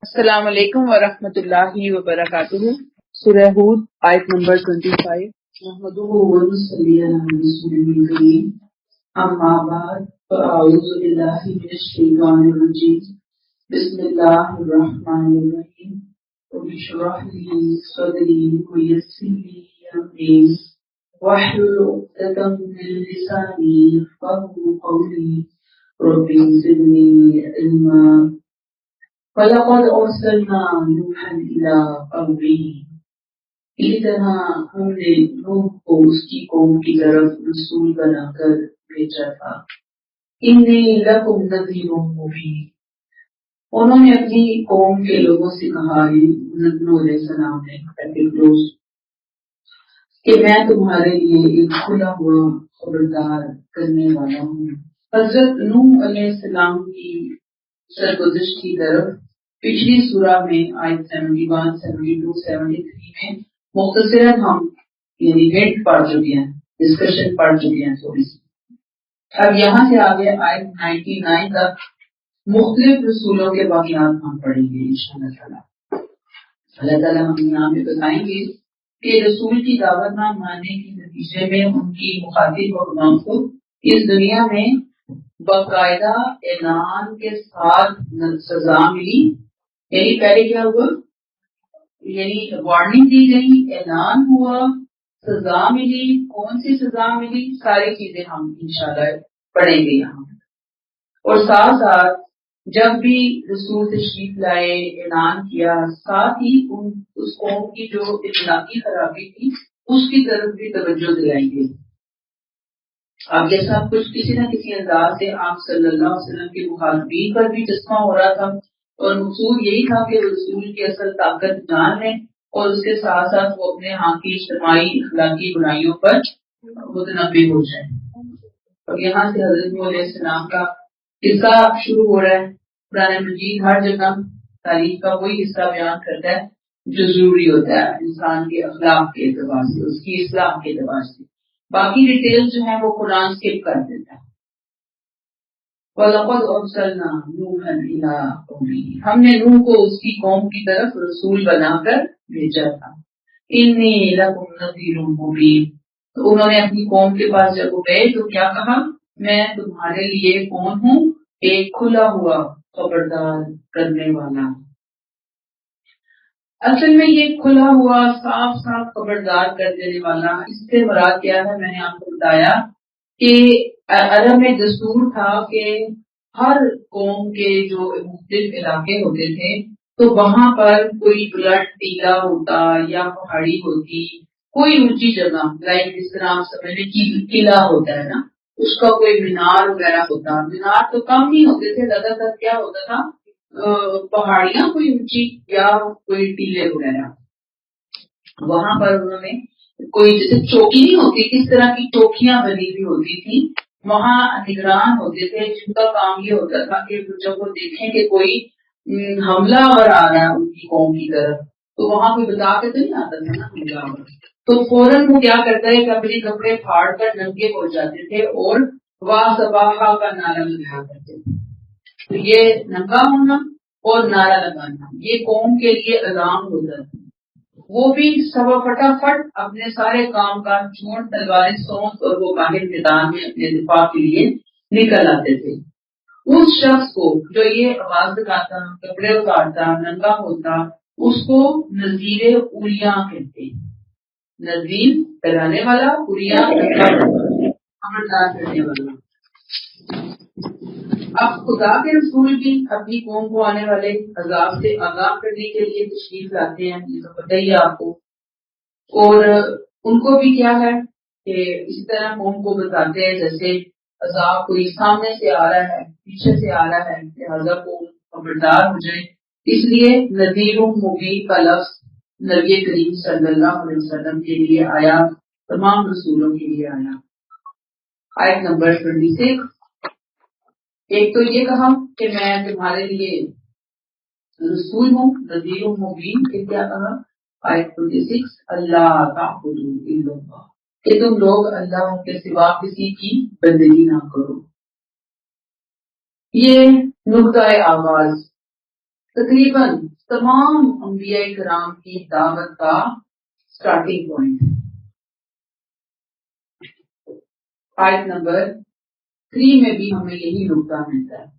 السلام علیکم ورحمۃ اللہ وبرکاتہ۔ سورہ ہود آیت نمبر 25۔ نحمدہ ونصلی علی رسولہ الکریم، اما بعد فاعوذ باللہ من الشیطان الرجیم، بسم اللہ الرحمن الرحیم۔ رب اشرح لی صدری ویسر لی امری واحلل عقدۃ من لسانی یفقهوا قولی رب زدنی علما۔ وَلَقَدْ أَرْسَلْنَا نُوحًا إِلَىٰ قَوْمِهِ، اسی طرح ہم نے نوح کو اس کی قوم کی طرف رسول بنا کر بھیجا تھا۔ إِنِّي لَكُمْ نَذِيرٌ مُّبِينٌ، انہوں نے اپنی قوم کے لوگوں سے کہا، نوح علیہ السلام نے کہ میں تمہارے لیے ایک کھلا ہوا خبردار کرنے والا ہوں۔ حضرت نوح علیہ السلام کی سرگزشت کی طرف پچھلی سورہ میں آیت 71، 72، 73 میں مختصراً ہم ہنٹ پڑھ چکے ہیں، ڈسکشن پڑھ چکے ہیں تھوڑی سی۔ اب یہاں سے آگے آیت 99 تک مختلف رسولوں کے واقعات ہم پڑھیں گے انشاءاللہ تعالیٰ۔ اللہ تعالیٰ ہم یہاں پہ بتائیں گے کہ رسول کی دعوت نہ ماننے کے نتیجے میں ان کی مخاطب اور قوم کو اس دنیا میں باقاعدہ اعلان کے ساتھ سزا ملی۔ یعنی پہلے کیا ہوا، یعنی وارننگ دی گئی، اعلان ہوا، سزا ملی۔ کون سی سزا ملی؟ ساری چیزیں ہم انشاءاللہ پڑھیں گے یہاں۔ اور ساتھ ساتھ جب بھی رسول تشریف لائے، اعلان کیا، ساتھ ہی اس قوم کی جو اخلاقی خرابی تھی اس کی طرف بھی توجہ دلائی گئی۔ اب یہ سب کچھ کسی نہ کسی انداز سے آپ صلی اللہ علیہ وسلم کے مخاطبین پر بھی چسپاں ہو رہا تھا، اور مقصود یہی تھا کہ رسول کی اصل طاقت جان لیں اور اس کے ساتھ ساتھ وہ اپنے ہاں کی اجتماعی اخلاقی برائیوں پر متنبع ہو جائیں۔ اور یہاں سے حضرت نوح علیہ السلام کا قصہ شروع ہو رہا ہے۔ قرآن مجید ہر جگہ تاریخ کا وہی حصہ بیان کرتا ہے جو ضروری ہوتا ہے انسان کے اخلاق کے اعتبار سے، اس کی اصلاح کے اعتبار سے۔ باقی ڈیٹیل جو ہے وہ قرآن اسکپ کر دیتا ہے۔ وَلَقَدْ أَرْسَلْنَا نُوحًا إِلَىٰ قَوْمِهِ، ہم نے نوح کو اس کی قوم کی طرف رسول بنا کر بھیجا تھا۔ إِنِّي لَكُمْ نَذِيرٌ مُّبِينٌ، تو انہوں نے اپنی قوم کے پاس جب وہ گئے تو کیا کہا؟ میں تمہارے لیے کون ہوں؟ ایک کھلا ہوا خبردار کرنے والا۔ اصل میں یہ کھلا ہوا صاف صاف خبردار کر دینے والا، اس سے مراد کیا ہے؟ میں نے آپ کو بتایا کہ عرب میں دستور تھا کہ ہر قوم کے جو مختلف علاقے ہوتے تھے تو وہاں پر کوئی بلٹ ٹیلا ہوتا یا پہاڑی ہوتی، کوئی اونچی جگہ، لائک جس طرح آپ سمجھیں قلعہ ہوتا ہے نا، اس کا کوئی مینار وغیرہ ہوتا۔ مینار تو کم ہی ہوتے تھے، زیادہ تر کیا ہوتا تھا پہاڑیاں کوئی اونچی یا کوئی ٹیلے وغیرہ۔ وہاں پر انہوں نے کوئی جیسے چوکی نہیں ہوتی، کس طرح کی چوکیاں بنی ہوئی ہوتی تھی، وہاں نگران ہوتے تھے جن کا کام یہ ہوتا تھا کہ جب وہ دیکھیں کہ کوئی حملہ آور آ رہا ہے ان کی قوم کی طرف، تو وہاں کوئی بتا کے تو نہیں آتا تھا نا حملہ آور، تو فوراً وہ کیا کرتا ہے کہ اپنے کپڑے پھاڑ کر ننگے ہو جاتے تھے اور واہ صباحا کا نعرہ لگایا کرتے تھے۔ تو یہ ننگا ہونا اور نعرہ لگانا یہ قوم کے لیے اعلان ہوتا تھا۔ وہ بھی سب فٹافٹ اپنے سارے کام کاج چھوڑ، تلواریں سونت اور وہ باہر میدان میں اپنے دفاع کے لیے نکل آتے تھے۔ اس شخص کو جو یہ آواز لگاتا، کپڑے اتارتا، ننگا ہوتا، اس کو نذیر اولیاء کہتے ہیں۔ نذیر ڈرانے والا، اولیاء خبردار کرنے والا۔ اب خدا کے رسول بھی اپنی قوم کو آنے والے عذاب سے آگاہ کرنے کے لیے تشریف لاتے ہیں، یہ تو پتہ ہی ہے آپ کو۔ اور ان کو بھی کیا ہے کہ اسی طرح قوم کو بتاتے ہیں جیسے عذاب کوئی سامنے سے آ رہا ہے، پیچھے سے آ رہا ہے، لہٰذا قوم خبردار ہو جائے۔ اس لیے نذیر مبین کا لفظ نبی کریم صلی اللہ علیہ وسلم کے لیے آیا، تمام رسولوں کے لیے آیا۔ آیت نمبر 26۔ ایک تو یہ کہا کہ میں تمہارے لیے رسول ہوں، نذیر مبین، کہ کیا کہا؟ آیت 26، اللہ تعبدوا الا اللہ، کہ تم لوگ اللہ کے سوا کسی کی بندگی نہ کرو۔ یہ نقطۂ آغاز تقریباً تمام انبیاء کرام کی دعوت کا سٹارٹنگ پوائنٹ ہے۔ آیت نمبر 3 میں بھی ہمیں یہی نقطہ ملتا ہے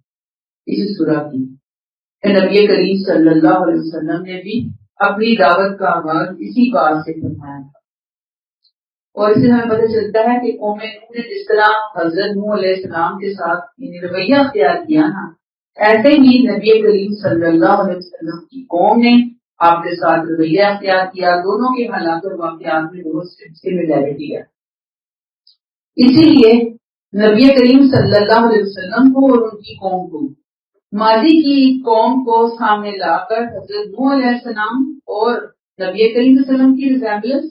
اسی سورہ کی۔ نبی کریم صلی اللہ علیہ وسلم نے بھی اپنی دعوت کا آغاز اسی بات سے فرمایا تھا، اور اس سے ہمیں پتہ چلتا ہے کہ قوم نوح نے جس طرح حضرت نوح علیہ السلام کے ساتھ رویہ اختیار کیا نا، ایسے ہی نبی کریم صلی اللہ علیہ وسلم کی قوم نے آپ کے ساتھ رویہ اختیار کیا۔ دونوں کے حالات اور واقعات میں بہت سملیرٹی ہے۔ اسی لیے نبی کریم صلی اللہ علیہ وسلم کو اور ان کی قوم کو ماضی کی قوم کو سامنے لا کر حضرت نوح علیہ السلام اور نبی کریم صلی اللہ علیہ وسلم کی ریزیمبلنس،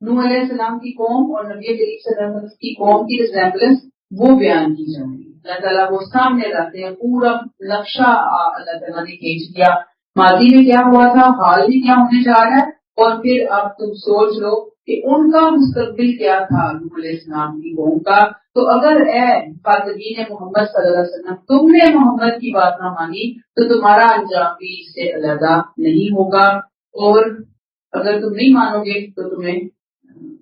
نوح علیہ السلام کی قوم اور نبی کریم صلی اللہ علیہ وسلم کی قوم کی ریزیمبلنس وہ بیان کی جا رہی ہے۔ اللہ تعالیٰ وہ سامنے لاتے ہیں، پورا نقشہ اللہ تعالیٰ نے کھینچ دیا، ماضی میں کیا ہوا تھا، حال میں کیا ہونے جا رہا ہے، اور پھر اب تم سوچ لو کہ ان کا مستقبل کیا تھا نوح علیہ السلام کی قوم کا۔ تو اگر اے خاطبین محمد صلی اللہ علیہ وسلم تم نے محمد کی بات نہ مانی تو تمہارا انجام بھی اس سے علیحدہ نہیں ہوگا، اور اگر تم نہیں مانو گے تو تمہیں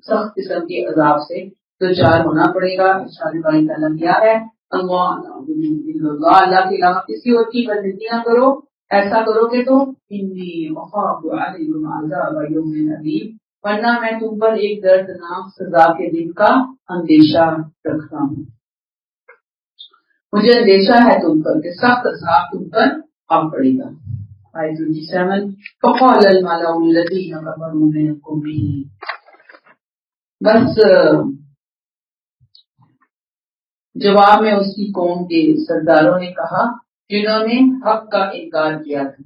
سخت قسم کے عذاب سے دوچار ہونا پڑے گا۔ ارشاد باری تعالیٰ کیا ہے، اللہ کے علاوہ کسی اور کی بندگی نہ کرو، ایسا کرو گے تو انی اخاف علیکم عذاب یوم عظیم، ورنہ میں تم پر ایک دردناک سزا کے دن کا اندیشہ رکھتا ہوں، مجھے اندیشہ ہے تم پر کہ سخت عذاب تم پر آ پڑے گا۔ آیت 27 فقال الملأ الذین کفروا من قومه، بس جواب میں اس کی قوم کے سرداروں نے کہا جنہوں نے حق کا انکار کیا تھا۔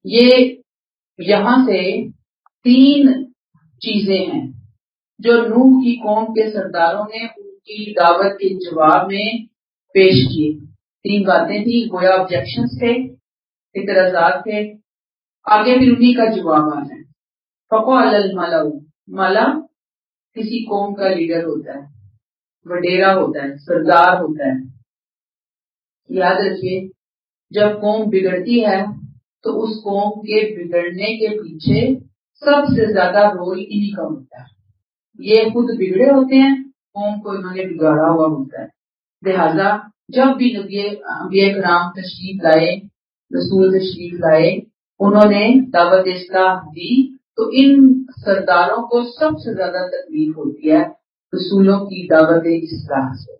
یہ یہاں سے 3 چیزیں ہیں جو نوح کی قوم کے سرداروں نے ان کی دعوت کے جواب میں پیش کی۔ 3 باتیں تھیں، گویا آبجیکشنز تھے، اعتراضات تھے، آگے پھر انہی کا جواب آنا ہے۔ فقال الملأ، ملا کسی قوم کا لیڈر ہوتا ہے، وڈیرا ہوتا ہے، سردار ہوتا ہے۔ یاد رکھیے جب قوم بگڑتی ہے تو اس قوم کے بگڑنے کے پیچھے سب سے زیادہ رول انہی کا ہوتا ہے۔ یہ خود بگڑے ہوتے ہیں، قوم کو انہوں نے بگاڑا ہوا ہوتا ہے۔ لہذا جب بھی نبی کرام تشریف لائے، رسول تشریف لائے، انہوں نے دعوت اصلاح دی تو ان سرداروں کو سب سے زیادہ تکلیف ہوتی ہے رسولوں کی دعوت اصلاح سے۔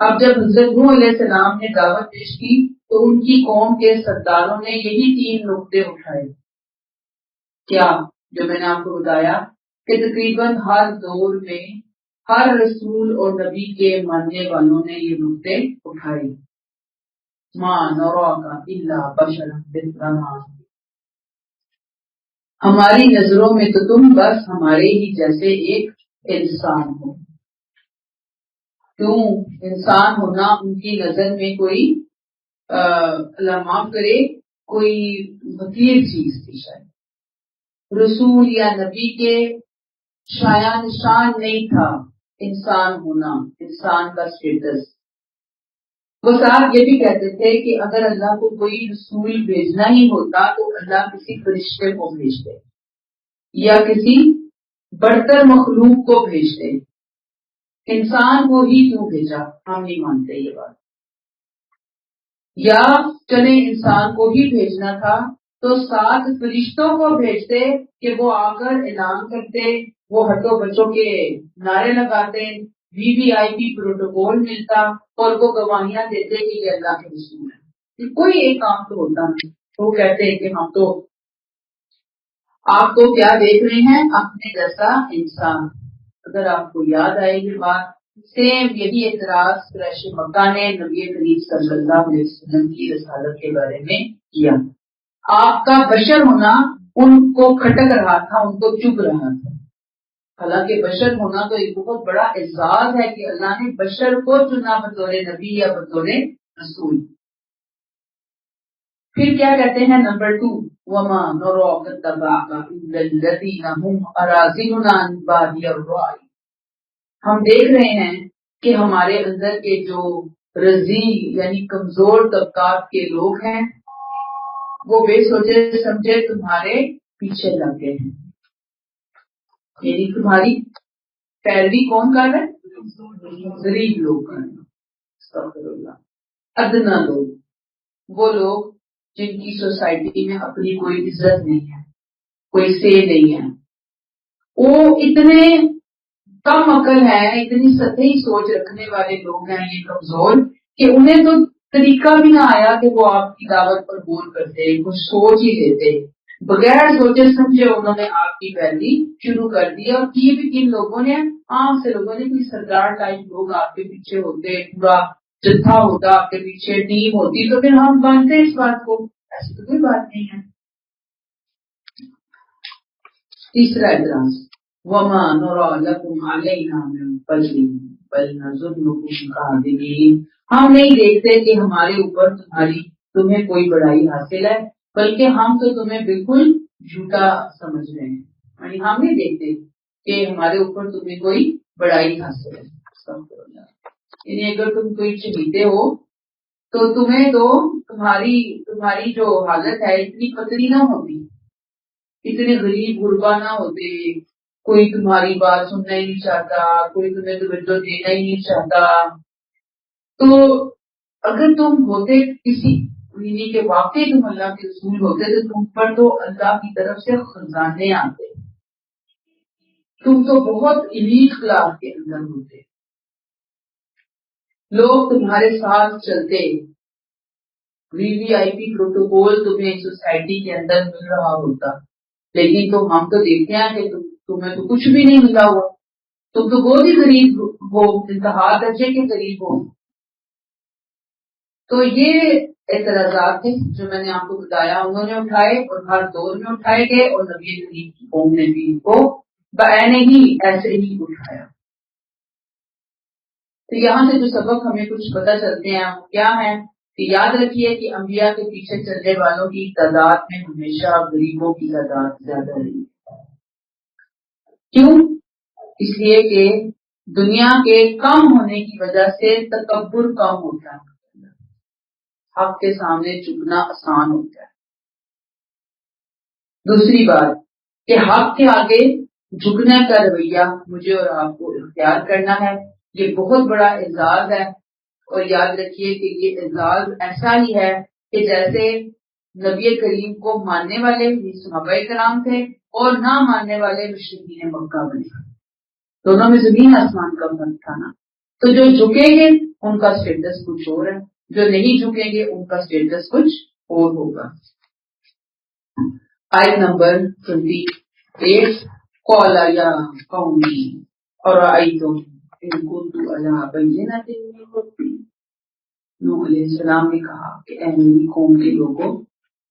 اب جب حضرت نوح علیہ السلام نے دعوت پیش کی تو ان کی قوم کے سرداروں نے یہی 3 نقطے اٹھائے۔ کیا؟ جو میں نے آپ کو بتایا کہ تقریباً ہر دور میں ہر رسول اور نبی کے ماننے والوں نے یہ نقطے اٹھائے۔ ما نراک الا بشرا مثلنا، ہماری نظروں میں تو تم بس ہمارے ہی جیسے ایک انسان ہو۔ کیوں انسان ہونا ان کی نظر میں کوئی اللہ معاف کرے کوئی حقیر چیز تھی، شاید رسول یا نبی کے شایع نشان نہیں تھا انسان ہونا، انسان کا اسٹیٹس۔ وہ صاحب یہ بھی کہتے تھے کہ اگر اللہ کو کوئی رسول بھیجنا ہی ہوتا تو اللہ کسی فرشتے کو بھیجتے یا کسی برتر مخلوق کو بھیجتے، انسان کو ہی کیوں بھیجا؟ ہم نہیں مانتے یہ بات۔ یا چلے انسان کو ہی بھیجنا تھا تو 7 فرشتوں کو بھیجتے کہ وہ آ کر اعلان کرتے، وہ ہٹو بچوں کے نعرے لگاتے، VIP پروٹوکول ملتا اور وہ گواہیاں دیتے کہ یہ اللہ کے رسول ہیں۔ کوئی ایک کام تو ہوتا نہیں، وہ کہتے کہ ہم تو آپ کو کیا دیکھ رہے ہیں، اپنے جیسا انسان۔ اگر آپ کو یاد آئے یہ بات، سیم یہی اعتراض قریش مکہ نے نبی کریم صلی اللہ علیہ وسلم کی رسالت کے بارے میں کیا۔ آپ کا بشر ہونا ان کو کھٹک رہا تھا، ان کو چبھ رہا تھا۔ حالانکہ بشر ہونا تو ایک بہت بڑا اعزاز ہے کہ اللہ نے بشر کو چنا بطور نبی یا بطور رسول۔ پھر کیا کہتے ہیں نمبر 2، وما نراک اتبعک الا الذین هم اراذلنا بادی الرأی، ہم دیکھ رہے ہیں کہ ہمارے اندر کے جو رذیل یعنی کمزور طبقات کے لوگ ہیں وہ بے سوچے سمجھے تمہارے پیچھے لگ گئے ہیں. یعنی تمہاری پیروی کون کر رہے ہیں؟ غریب لوگ کر رہے ہیں. استغفر اللہ. ادنا لوگ، وہ لوگ جن کی سوسائٹی میں اپنی کوئی عزت نہیں ہے، کوئی سے نہیں ہے، وہ اتنے کم عقل ہے، اتنی سطحی سوچ رکھنے والے لوگ ہیں یہ کمزور کہ انہیں تو طریقہ بھی نہ آیا کہ وہ آپ کی دعوت پر غور کرتے، کچھ سوچ ہی لیتے. بغیر سوچے سمجھے انہوں نے آپ کی پیروی شروع کر دی. اور کی بھی کن لوگوں نے؟ عام سے لوگوں نے. کوئی سردار ٹائپ لوگ آپ کے پیچھے ہوتے، پورا جتھا ہوتا آپ کے پیچھے، ٹیم ہوتی، تو پھر ہم مانتے اس بات کو. ایسی تو کوئی بات نہیں ہے. تیسرا اعتراض، وما نرى لكم علينا من فضل بل نظنكم كاذبين. ہم نہیں دیکھتے کہ ہمارے اوپر تمہیں کوئی بڑائی حاصل ہے، بلکہ ہم تو تمہیں بالکل جھوٹا سمجھ رہے ہیں. یعنی ہم نہیں دیکھتے کہ ہمارے اوپر تمہیں کوئی بڑائی حاصل ہے. یعنی اگر تم کوئی چہیتے ہو تو تمہیں تو تمہاری جو حالت ہے اتنی پتلی نہ ہوتی، اتنے غریب غربا نہ ہوتے، کوئی تمہاری بات سننا ہی نہیں چاہتا، کوئی تمہیں توجہ دینا ہی نہیں چاہتا. تو اگر تم ہوتے کسی کے واقعی تم اللہ کے رسول ہوتے تو تم پر تو اللہ کی طرف سے خزانے آتے، تم تو بہت ایلیٹ کلاس کے اندر ہوتے، لوگ تمہارے ساتھ چلتے، وی وی آئی پی پروٹوکول تمہیں سوسائٹی کے اندر مل رہا ہوتا. لیکن ہم تو دیکھتے ہیں کہ تمہیں تو کچھ بھی نہیں ملا ہوا، تم تو بہت ہی غریب ہو، انتہا درجے کے قریب ہو. تو یہ اعتراضات ہیں جو میں نے آپ کو بتایا انہوں نے اٹھائے اور ہر دور میں اٹھائے گئے، اور نبی کریم کی قوم نے بھی ان کو بعین ہی ایسے ہی اٹھایا. تو یہاں سے جو سبق ہمیں کچھ پتہ چلتے ہیں وہ کیا ہے کہ یاد رکھیے کہ انبیاء کے پیچھے چلنے والوں کی تعداد میں ہمیشہ غریبوں کی تعداد زیادہ رہی. کیوں؟ اس لیے کہ دنیا کے کم ہونے کی وجہ سے تکبر کم ہوتا ہے، حق کے سامنے جھکنا آسان ہوتا ہے. دوسری بات کہ حق کے آگے جھکنے کا رویہ مجھے اور آپ کو اختیار کرنا ہے. یہ بہت بڑا اعزاز ہے، اور یاد رکھیے کہ یہ اعزاز ایسا ہی ہے کہ جیسے نبی کریم کو ماننے والے صحابہ کرام تھے اور نہ ماننے والے مشرکین مکہ بنے، دونوں میں زمین آسمان کا فرق تھا نا. تو جو جھکیں گے ان کا اسٹیٹس کچھ اور ہے، جو نہیں جھکیں گے ان کا اسٹیٹس کچھ اور ہوگا. آیت نمبر 28، قال یا قومی ارأیتم ان کنت علی بینۃ من ربی. نوح علیہ السلام نے کہا کہ اے میری قوم کے لوگوں،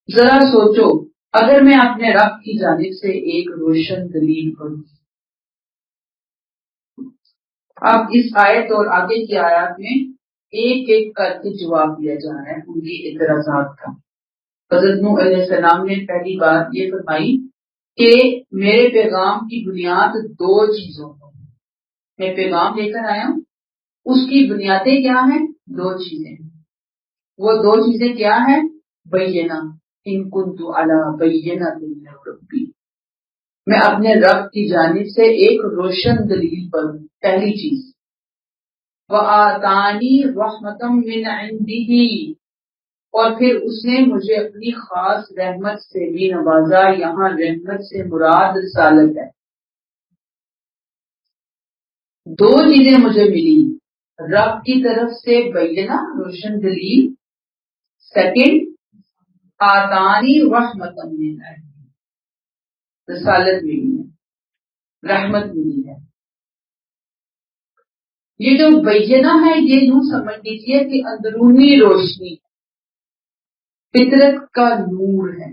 ذرا سوچو اگر میں اپنے رب کی جانب سے ایک روشن دلیل کروں. اب اس آیت اور آگے کی آیات میں ایک ایک کر کے جواب دیا جا رہا ہے ان کی اعتراضات کا. حضرت نوح علیہ السلام نے پہلی بات یہ فرمائی کہ میرے پیغام کی بنیاد دو چیزوں پر، میں پیغام لے کر آیا ہوں، اس کی بنیادیں کیا ہیں؟ دو چیزیں. وہ دو چیزیں کیا ہیں؟ بینہ، ان کنت علی بینۃ من ربی، میں اپنے رب کی جانب سے ایک روشن دلیل پر ہوں، پہلی چیز. وآتانی رحمۃ من عنده، اور پھر اس نے مجھے اپنی خاص رحمت سے بھی نوازا. یہاں رحمت سے مراد رسالت ہے. دو چیزیں مجھے ملی، رب کی طرف سے بینہ روشن دلیل، سیکنڈ آتانی رحمت من عنده، رسالت ملی ہے، رحمت ملی ہے. یہ جو بینہ ہے یہ یوں سمجھ لیجیے کہ اندرونی روشنی، فطرت کا نور ہے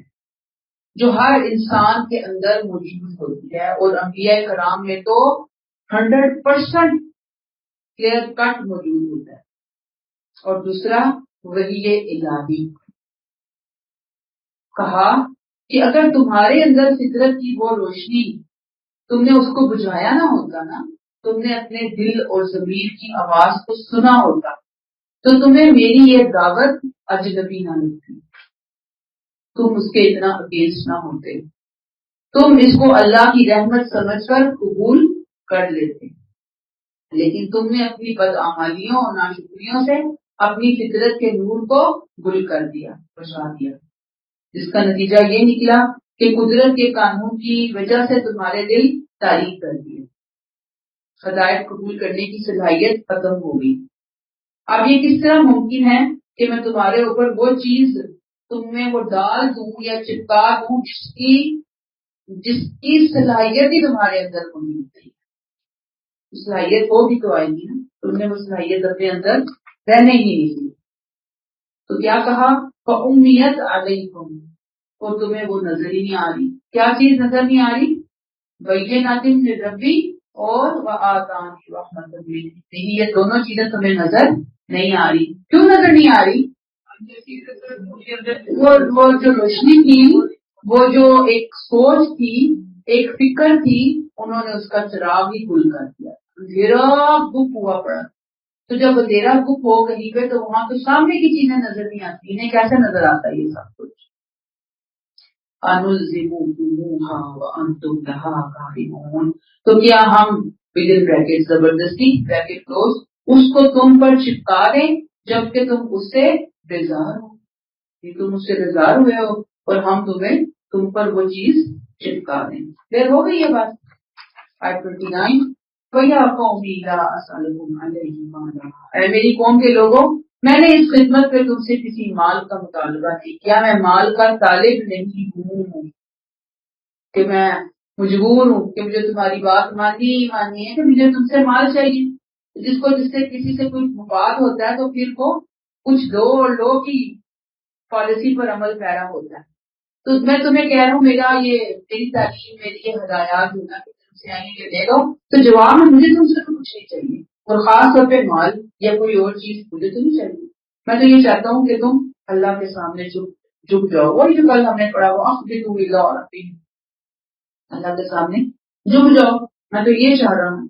جو ہر انسان کے اندر موجود ہوتی ہے، اور انبیاء کرام میں تو 100% کلیئر کٹ موجود ہوتا ہے. اور دوسرا وحی الہی، کہا کہ اگر تمہارے اندر فطرت کی وہ روشنی تم نے اس کو بجھایا نہ ہوتا نا تم نے اپنے دل اور ضمیر کی آواز کو سنا ہوتا تو تمہیں میری یہ دعوت اجنبی نہ لگتی، تم اس کے اتنا اگینسٹ نہ ہوتے، تم اس کو اللہ کی رحمت سمجھ کر قبول کر لیتے، لیکن تم نے اپنی بدعمالیوں اور ناشکریوں سے اپنی فطرت کے نور کو گل کر دیا، بچا دیا، جس کا نتیجہ یہ نکلا کہ قدرت کے قانون کی وجہ سے تمہارے دل تاریک کر دیے، ہدایت قبول کرنے کی صلاحیت ختم ہو گئی۔ اب یہ کس طرح ممکن ہے کہ میں تمہارے اوپر وہ چیز تم میں وہ ڈال دوں یا چپکا دوں جس کی صلاحیت ہی تمہارے اندر ہونی چاہیے؟ صلاحیت وہ بھی تو آئے گی نا، تم نے وہ صلاحیت اپنے اندر رہنے ہی نہیں دی۔ تو کیا کہا؟ فَأُمِّيَتْ عَلَيْكُمْ، اور تمہیں وہ نظر ہی نہیں آ رہی۔ کیا چیز نظر نہیں آ رہی؟ بَيِّنَاتٍ مِّن رَبِّي اور وَآتَانِي رَحْمَةً مِّنْ عِندِهِ، یہ دونوں چیزیں تمہیں نظر نہیں آ رہی۔ کیوں نظر نہیں آ رہی؟ وہ جو روشنی تھی، وہ جو ایک سوچ تھی، ایک فکر تھی، انہوں نے اس کا چراغ ہی گل کر دیا، اندھیرا گپ ہوا پڑا۔ تو جب اندھیرا گپ ہو کہیں پہ تو وہاں تو سامنے کی چیزیں نظر نہیں آتی، انہیں کیسے نظر آتا ہے یہ سب کچھ؟ أَنُلْزِمُكُمُوهَا وَأَنْتُمْ لَهَا كَارِهُونَ، تو کیا ہم بدل بریکٹ زبردستی بریکٹ کلوز اس کو تم پر چپکا دیں جبکہ تم اس سے بیزار ہو؟ یہ تم اس سے بیزار ہوئے ہو اور ہم تم پر وہ چیز چپکا دیں۔ پھر ہو گئی یہ بات۔ آیت 29، وَيَا قَوْمِ لَا أَسْأَلُكُمْ عَلَيْهِ مَالًا، اے میری قوم کے لوگوں، میں نے اس خدمت پہ تم سے کسی مال کا مطالبہ نہیں کیا، میں مال کا طالب نہیں ہوں کہ میں مجبور ہوں کہ مجھے تمہاری بات ماننی ہی ماننی ہے کہ مجھے تم سے مال چاہیے۔ جس سے کسی سے کوئی مفاد ہوتا ہے تو پھر وہ کچھ دو اور لو کی پالیسی پر عمل پیرا ہوتا ہے۔ تو میں تمہیں کہہ رہا ہوں میری تعلیم، میری یہ ہدایات جو نا تم سے آئیں گے دے دو، تو جواب میں مجھے تم سے تو کچھ نہیں چاہیے، اور خاص طور پہ مال یا کوئی اور چیز مجھے تو نہیں چاہیے۔ میں تو یہ چاہتا ہوں کہ تم اللہ کے سامنے جھک جاؤ، وہی جو کل ہم نے پڑھا وہ اللہ کے سامنے جھک جاؤ، میں تو یہ چاہ رہا ہوں۔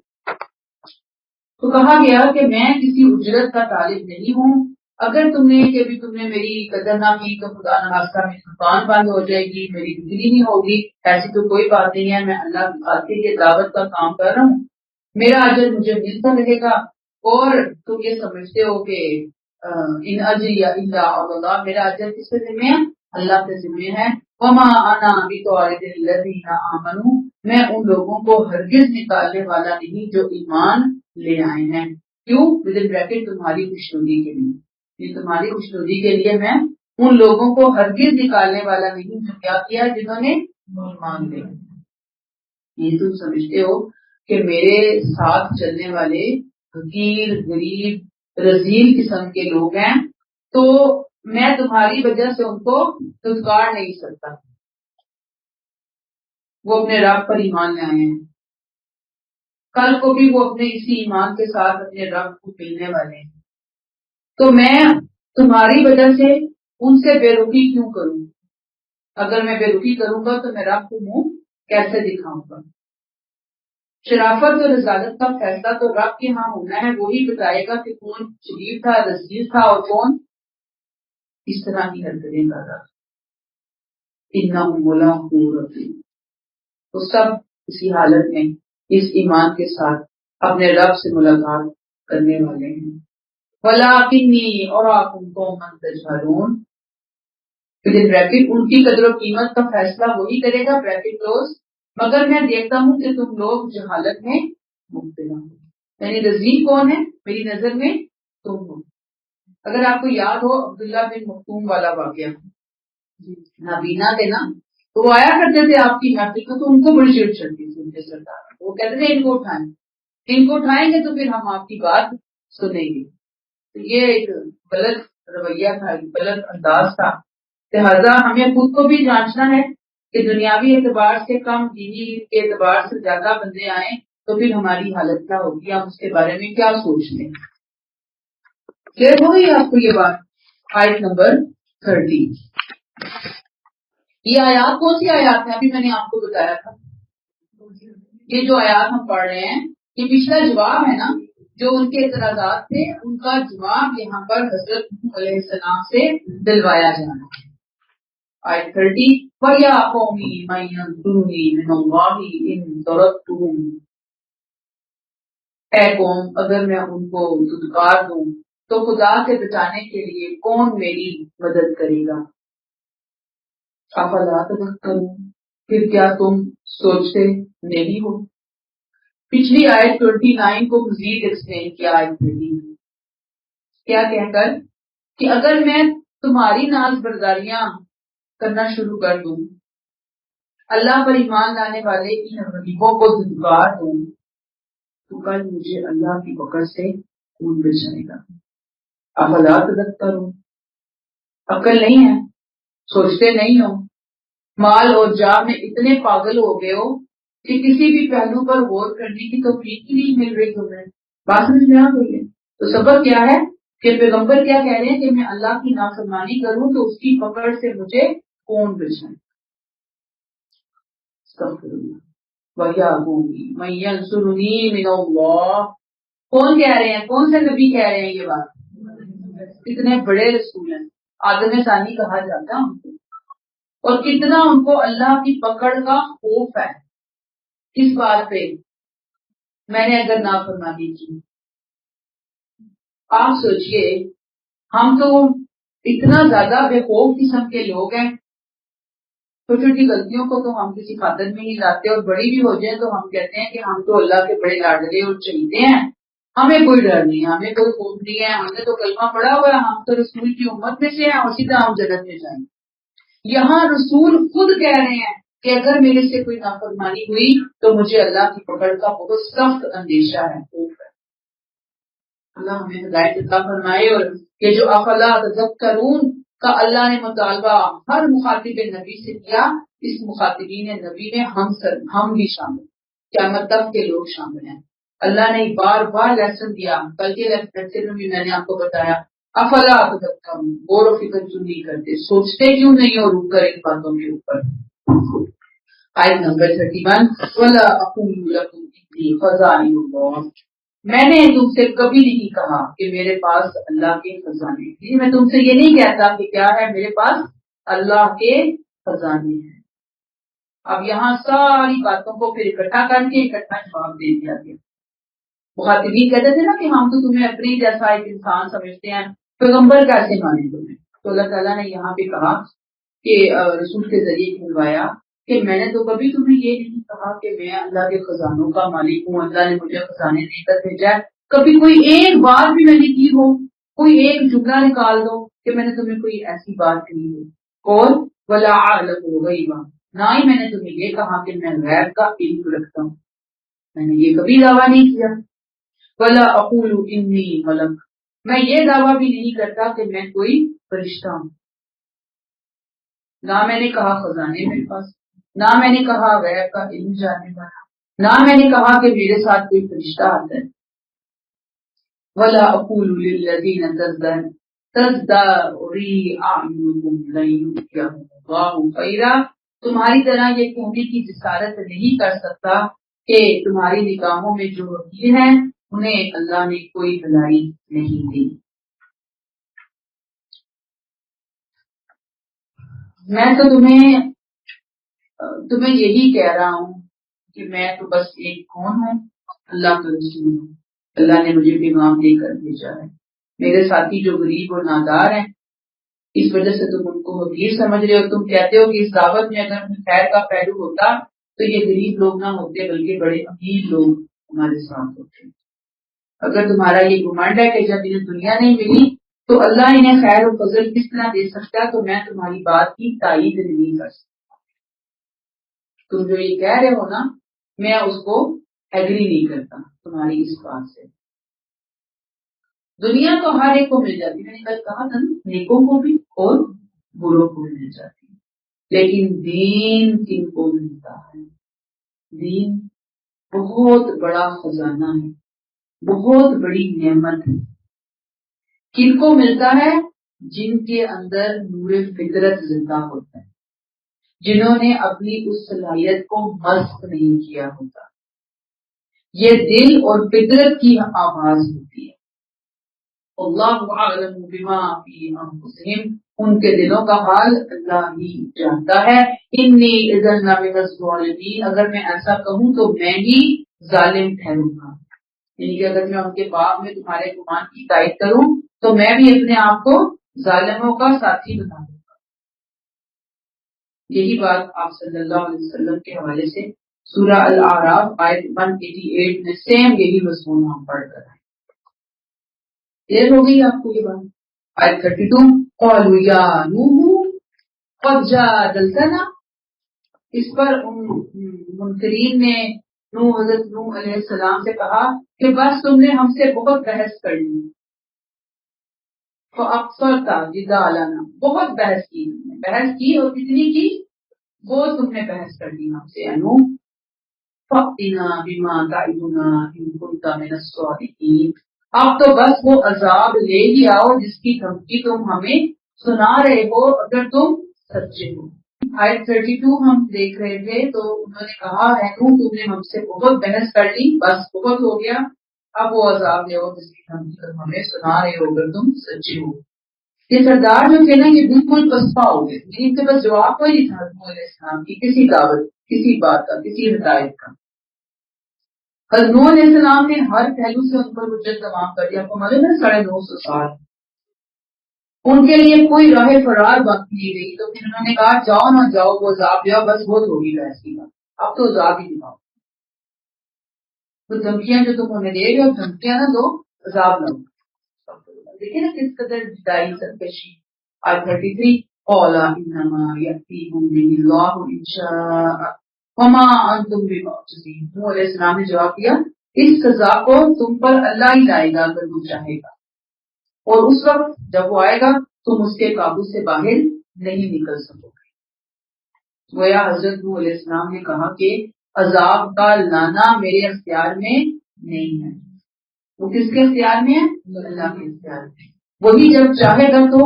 تو کہا گیا کہ میں کسی اجرت کا طالب نہیں ہوں، اگر تم نے میری قدر نہ کی تو خدا نخواستہ میری دکان بند ہو جائے گی، میری بجلی نہیں ہوگی، ایسی تو کوئی بات نہیں ہے، میں اللہ کی خاطر کے دعوت کا کام کر رہا ہوں، میرا اجر مجھے ملتا رہے گا، اور تم یہ سمجھتے ہو کہ ان اجری الا علی اللہ، میرا اجر کس کے ذمہ ہے؟ اللہ کے ذمہ ہے۔ وما انا بطارد الذین آمنوا، میں ان لوگوں کو ہرگز نکالنے والا نہیں جو ایمان لے آئے ہیں۔ کیوں؟ ودن بریکٹ تمہاری خوشنودی کے لیے، یہ تمہاری خوشنودی کے لیے میں ان لوگوں کو ہرگز نکالنے والا نہیں جو کیا جنہوں نے ایمان لے۔ یہ تم سمجھتے ہو کہ میرے ساتھ چلنے والے فقیر، غریب، رذیل قسم کے لوگ ہیں، تو میں تمہاری وجہ سے ان کو دھتکار نہیں سکتا، وہ اپنے رب پر ایمان لے آئے ہیں، کل کو بھی وہ اپنے اسی ایمان کے ساتھ اپنے رب کو ملنے والے ہیں، تو میں تمہاری وجہ سے ان سے بے رخی کیوں کروں؟ اگر میں بے رخی کروں گا تو میں رب کو منہ کیسے دکھاؤں گا؟ شرافت اور رسالت کا فیصلہ تو رب کے ہاں ہونا ہے، وہی بتائے گا کہ کون شریف تھا، رسول تھا، اور کون اس طرح کی حرکتیں کر رہا۔ انہم ملاقو ربہم، تو سب اسی حالت میں اس ایمان کے ساتھ اپنے رب سے ملاقات کرنے والے ہیں۔ وَلَٰكِنِّي أَرَاكُمْ قَوْمًا تَجْهَلُونَ، بریکٹ ان کی قدر و قیمت کا فیصلہ وہی کرے گا، بریکٹ کلوز، مگر میں دیکھتا ہوں کہ تم لوگ جہالت میں مبتلا ہو۔ یعنی رذیل کون ہے میری نظر میں؟ تم ہو۔ اگر آپ کو یاد ہو عبداللہ بن مختوم والا واقعہ، نابینا تھے نا، تو وہ آیا کرتے تھے آپ کی محفل کو، تو ان کو بڑی چڑ چڑتی تھی ان کے سردار، وہ کہتے تھے ان کو اٹھائیں گے تو پھر ہم آپ کی بات سنیں گے۔ تو یہ ایک غلط رویہ تھا، ایک غلط انداز تھا، لہٰذا ہمیں خود کو بھی جانچنا ہے کہ دنیاوی اعتبار سے کم، دینی کے اعتبار سے زیادہ بندے آئیں تو پھر ہماری حالت کیا ہوگی، ہم اس کے بارے میں کیا سوچتے ہیں۔ کلیئر ہو گئی آپ کو یہ بات؟ آیت نمبر 30۔ یہ آیات کون سی آیات ہیں؟ ابھی میں نے آپ کو بتایا تھا، یہ جو آیات ہم پڑھ رہے ہیں یہ پچھلا جواب ہے نا جو ان کے اعتراضات تھے، ان کا جواب یہاں پر حضرت نوح علیہ السلام سے دلوایا جانا ہے۔ آیت 30 وَيَا قَوْمِ مَن يَنصُرُنِي مِنَ اللَّهِ إِن ضَرَبْتُهُمْ، اے قوم اگر میں ان کو دھتکار دوں تو خدا سے بچانے کے لیے کون میری مدد کرے گا؟ افلا تذکرون، پھر کیا تم سوچتے نہیں ہو؟ پچھلی آیت 29 کو مزید ایکسپلین کیا آیت 30 کیا کہہ کر کہ اگر میں تمہاری ناز برداریاں کرنا شروع کر دوں، اللہ پر ایمان لانے والے ان غریبوں کو دھتکار دوں، تو کل مجھے اللہ کی پکڑ سے کون بچائے گا؟ افلا تذکرون، عقل نہیں ہے، سوچتے نہیں ہو، مال اور جاہ میں اتنے پاگل ہو گئے ہو کہ کسی بھی پہلو پر غور کرنے کی توفیق ہی نہیں مل رہی تمہیں۔ بات سمجھ میں آ گئی ہے؟ تو سبب کیا ہے کہ پیغمبر کیا کہہ رہے ہیں کہ میں اللہ کی نافرمانی کروں تو اس کی پکڑ سے مجھے کون بچائے؟ استغفر اللہ۔ وَيَا قَوْمِ مَن يَنصُرُنِي مِنَ اللَّهِ، کون کہہ رہے ہیں؟ کون سے نبی کہہ رہے ہیں یہ بات؟ کتنے بڑے رسول ہیں، آدم ثانی کہا جاتا ہے ان کو، اور کتنا ان کو اللہ کی پکڑ کا خوف ہے۔ کس بات پہ؟ میں نے اگر نافرمانی کی، آپ سوچئے ہم تو اتنا زیادہ بے خوف قسم کے لوگ ہیں، چھوٹی چھوٹی غلطیوں کو تو ہم کسی خاطر میں نہیں لاتے، اور بڑی بھی ہو جائے تو ہم کہتے ہیں کہ ہم تو اللہ کے بڑے لاڈلے اور چہیتے ہیں، ہمیں کوئی ڈر نہیں ہے، ہمیں کوئی خوف نہیں ہے، ہم نے تو کلمہ پڑھا ہوا ہے، ہم تو رسول کی امت میں سے ہیں اور سیدھا ہم جنت میں جائیں گے۔ یہاں رسول خود کہہ رہے ہیں کہ اگر میرے سے کوئی نافرمانی ہوئی تو مجھے اللہ کی پکڑ کا بہت سخت اندیشہ ہے، خوف ہے۔ اللہ ہمیں ہدایت عطا فرمائے، اور یہ جو افلا تذکرون کا اللہ نے مطالبہ ہر مخاطب نبی سے کیا، اس مخاطبین نبی میں ہم بھی شامل، قیامت تک کے لوگ شامل ہیں۔ اللہ نے بار بار لیسن دیا، کل کے لیکچر میں بھی میں نے آپ کو بتایا، افلا تذکرون، غور و فکر کیوں نہیں کرتے، سوچتے کیوں نہیں ہو رک کر ان باتوں کے اوپر۔ آیت نمبر 31 وَلَا أَقُولُ لَكُمْ إِنِّي خَزَائِنُ اللَّهِ، میں نے تم سے کبھی نہیں کہا کہ میرے پاس اللہ کے خزانے ہیں، میں تم سے یہ نہیں کہتا کہ کیا ہے میرے پاس اللہ کے خزانے ہیں۔ اب یہاں ساری باتوں کو پھر اکٹھا کر کے اکٹھا جواب دے دیا گیا۔ مخاطبین کہتے تھے نا کہ ہم تو تمہیں اپنی جیسا ایک انسان سمجھتے ہیں، پیغمبر کیسے مانے تمہیں؟ تو اللہ تعالیٰ نے یہاں پہ کہا کہ رسول کے ذریعے کھلوایا کہ میں نے تو کبھی تمہیں یہ نہیں کہا کہ میں اللہ کے خزانوں کا مالک ہوں، اللہ نے مجھے خزانے دے کر بھیجا ہے۔ کبھی کوئی ایک بات بھی میں نے کی ہو، کوئی ایک جملہ نکال دو کہ میں نے تمہیں کوئی ایسی بات کہی ہو، اور ولا اعلم الغیب، نہ ہی میں نے تمہیں یہ کہا کہ میں غیب کا علم رکھتا ہوں، میں نے یہ کبھی دعویٰ نہیں کیا۔ ولا اقول انی ملک، میں یہ دعویٰ بھی نہیں کرتا کہ میں کوئی فرشتہ ہوں، نہ میں نے کہا خزانے میرے پاس، نہ میں نے کہا غیب کا علم جاننے والا، نہ میں نے کہا کہ میرے ساتھ کوئی فرشتہ آتا ہے۔ وَلَا أَقُولُ لِلَّذِينَ تَزْدَرِي أَعْيُنُكُمْ لَن يُؤْتِيَهُمُ اللَّهُ خَيْرًا، تمہاری طرح یہ کہنے کی جسارت نہیں کر سکتا کہ تمہاری نگاہوں میں جو حقیر ہیں انہیں اللہ نے کوئی بھلائی نہیں دی۔ میں تو تمہیں یہی کہہ رہا ہوں کہ میں تو بس ایک کون ہوں، اللہ کا رسول ہوں، اللہ نے مجھے پیغام دے کر بھیجا ہے۔ میرے ساتھی جو غریب اور نادار ہیں، اس وجہ سے تم ان کو حقیر سمجھ رہے ہو، تم کہتے ہو کہ اس دعوت میں اگر خیر کا پہلو ہوتا تو یہ غریب لوگ نہ ہوتے بلکہ بڑے امیر لوگ ہمارے ساتھ ہوتے۔ اگر تمہارا یہ گمانڈ ہے کہ جب انہیں دنیا نہیں ملی تو اللہ انہیں خیر و فضل کس طرح دے سکتا، تو میں تمہاری بات کی تائید نہیں کر سکتا۔ تم جو یہ کہہ رہے ہو نا، میں اس کو ایگری نہیں کرتا تمہاری اس بات سے۔ دنیا تو ہر ایک کو مل جاتی، میں نے کل کہا تھا نا، نیکوں کو بھی اور بروں کو بھی مل جاتی، لیکن دین کن کو ملتا ہے؟ دین بہت بڑا خزانہ ہے، بہت بڑی نعمت ہے۔ کن کو ملتا ہے؟ جن کے اندر نور فطرت زندہ ہوتا ہے، جنہوں نے اپنی اس صلاحیت کو مسخ نہیں کیا ہوتا، یہ دل اور فطرت کی آواز ہوتی ہے. اللہ اعلم بما فی انفسہم، ان کے دلوں کا حال اللہ ہی جانتا ہے. انی اذا لمن الظالمین، اگر میں ایسا کہوں تو میں ہی ظالم ٹھہروں گا. یعنی کہ اگر میں ان کے باب میں تمہارے گمان کی تائید کروں تو میں بھی اپنے آپ کو ظالموں کا ساتھی بنا دوں گا. یہی بات آپ صلی اللہ علیہ وسلم کے حوالے سے سورہ الاعراف آیت 188 میں سیم یہی مضمون ہم پڑھ کر آئے. دیر ہو گئی آپ کو یہ بات. آیت 32 قالوا یا نوح قد جادلتنا، اس پر ان منکرین نے حضرت نوح علیہ السلام سے کہا کہ بس تم نے ہم سے بہت بحث کر لی. فَأَكْثَرْتَ جِدَالَنَا، بہت بحث کی تم نے، بحث کی اور کتنی کی، وہ تم نے بحث کر لی ہم سے. نوح فَأْتِنَا بِمَا تَعِدُنَا إِن كُنتَ مِنَ الصَّادِقِينَ، اب تو بس وہ عذاب لے ہی آؤ جس کی دھمکی تم ہمیں سنا رہے ہو اگر تم سچے ہو. آیت 32 ہم دیکھ رہے تھے تو انہوں نے کہا ہے تم نے ہم سے بہت بحث کر لی، بس بہت ہو گیا، اب وہ عذاب لے آؤ جس کی دھمکی تم ہمیں سنا رہے ہو اگر تم سچے ہو. یہ سردار جو تھے نا یہ بالکل پسپا ہو گئے، ان کے پاس جواب کوئی نہیں تھا نوح علیہ السلام کی کسی دعوت، کسی بات کا، کسی ہدایت کا. حضرت نوح علیہ السلام نے ہر پہلو سے ان پر حجت تمام کر دیا. آپ کو معلوم ہے 950 سال ان کے لیے کوئی راہ فرار باقی نہیں رہی. تو پھر انہوں نے کہا جاؤ نہ جاؤ وہ عذاب لیا، بس بہت ہوگی بحث کی بات، اب تو عذاب ہی دکھاؤ. تو دھمکیاں جو تم ہمیں دے گے دھمکیاں نہ دو، عذاب نہ دو. دیکھیں نا کس قدر جدائی سرکشی. آج 33 قال انما یأتیکم بہ اللہ ان شاء وما انتم بمعجزین. نوح علیہ السلام نے جواب دیا اس سزا کو تم پر اللہ ہی لائے گا اگر وہ چاہے گا، اور اس وقت جب وہ آئے گا تم اس کے قابو سے باہر نہیں نکل سکو گے. گویا حضرت نوح علیہ السلام نے کہا کہ عذاب کا لانا میرے اختیار میں نہیں ہے. وہ کس کے اختیار میں ہے؟ اللہ کے اختیار میں. وہی جب چاہے گا تو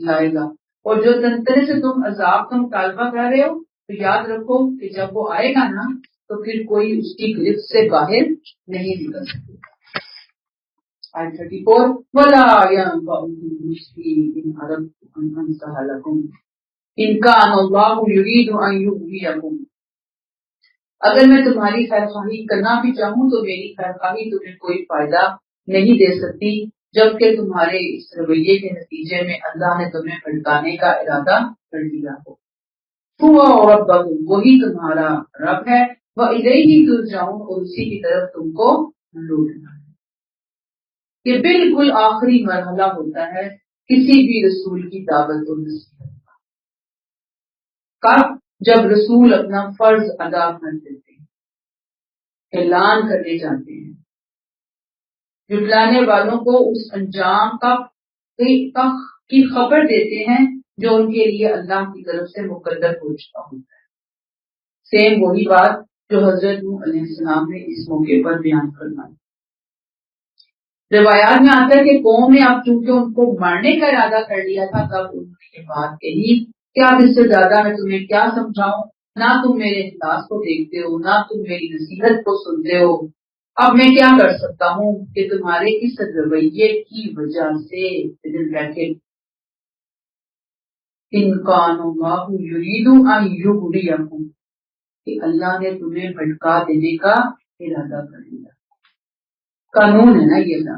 لائے گا. اور جو طرح سے تم عذاب کا مطالبہ کر رہے ہو تو یاد رکھو کہ جب وہ آئے گا نا تو پھر کوئی اس کی گرفت سے باہر نہیں نکل سکے. 34 ولا ينفعكم نصحي إن أردت أن أنصح لكم إن كان الله يريد أن يغويكم. اگر میں تمہاری خیرخواہی کرنا بھی چاہوں تو میری خیرخواہی تمہیں کوئی فائدہ نہیں دے سکتی جبکہ تمہارے اس رویے کے نتیجے میں اللہ نے تمہیں بھٹکانے کا ارادہ کر لیا ہو. هو ربكم، وہی تمہارا رب ہے، وإلیہ ترجعون، اور اسی کی طرف تم کو لوٹنا ہے. یہ بالکل آخری مرحلہ ہوتا ہے کسی بھی رسول کی دعوت و نصیحت کا. کب؟ جب رسول اپنا فرض ادا کر دیتے ہیں، اعلان کرنے جاتے ہیں، جھٹلانے والوں کو اس انجام کی خبر دیتے ہیں جو ان کے لیے اللہ کی طرف سے مقرر ہو چکا ہوتا ہے. سیم وہی بات جو حضرت نوح علیہ السلام نے اس موقع پر بیان فرمائی. روایات میں آتا ہے کہ قوم نے اب چونکہ ان کو مارنے کا ارادہ کر لیا تھا تب انہوں نے یہ بات کہی کیا اس سے زیادہ میں تمہیں کیا سمجھاؤں، نہ تم میرے احساس کو دیکھتے ہو نہ تم میری نصیحت کو سنتے ہو. اب میں کیا کر سکتا ہوں کہ تمہارے اس رویے کی وجہ سے دل بیٹھے انکان اللہ یرید ان یغویکم، کہ اللہ نے تمہیں بھٹکا دینے کا ارادہ کر لیا. قانون ہے نا یہ اللہ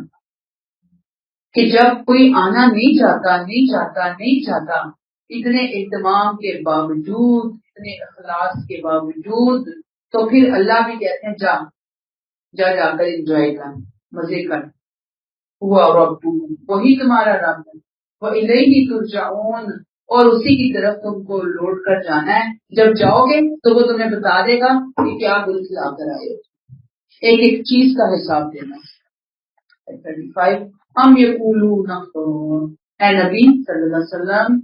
کہ جب کوئی آنا نہیں چاہتا اتنے اہتمام کے باوجود، اتنے اخلاص کے باوجود، تو پھر اللہ بھی کہتے ہیں جا کر انجوائے کر، مزے کر. ہوا رب، وہی تمہارا رب ہے، وإلیہ ترجعون، اور اسی کی طرف تم کو لوٹ کر جانا ہے. جب جاؤ گے تو وہ تمہیں بتا دے گا کہ کیا گل کھلا کر آئے ہو. ایک ایک چیز کا حساب دینا. 35 ہم یقولون اے نبی صلی اللہ علیہ وسلم،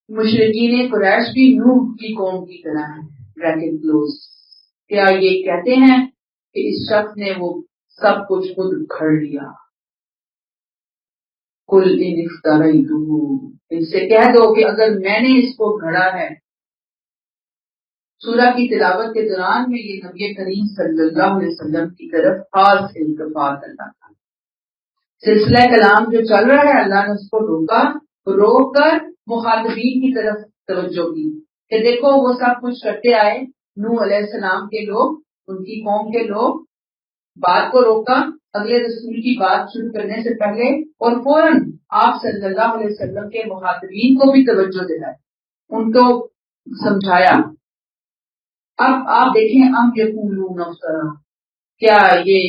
مشرکین قریش بھی نوح کی قوم کی طرح ہیں، بریکٹ کلوز، کیا یہ کہتے ہیں کہ اس شخص نے وہ سب کچھ خود گھڑ لیا. قل ان افتریتہ، ان سے کہہ دو کہ اگر میں نے اس کو گھڑا ہے سورہ کی تلاوت کے دوران میں یہ نبی کریم صلی اللہ علیہ وسلم کی طرف خاص التفات اللہ تھا. سلسلہ کلام جو چل رہا ہے اللہ نے اس کو روک کر مخاطبین کی طرف توجہ کی کہ دیکھو وہ سب کچھ کرتے آئے. نوح علیہ السلام کے لوگ، ان کی قوم کے لوگ، بات کو روکا اگلے رسول کی بات شروع کرنے سے پہلے، اور فوراً آپ صلی اللہ علیہ وسلم کے مخاطبین کو بھی توجہ دلائی، ان کو سمجھایا. اب آپ دیکھیں ام یقولون افترا، کیا یہ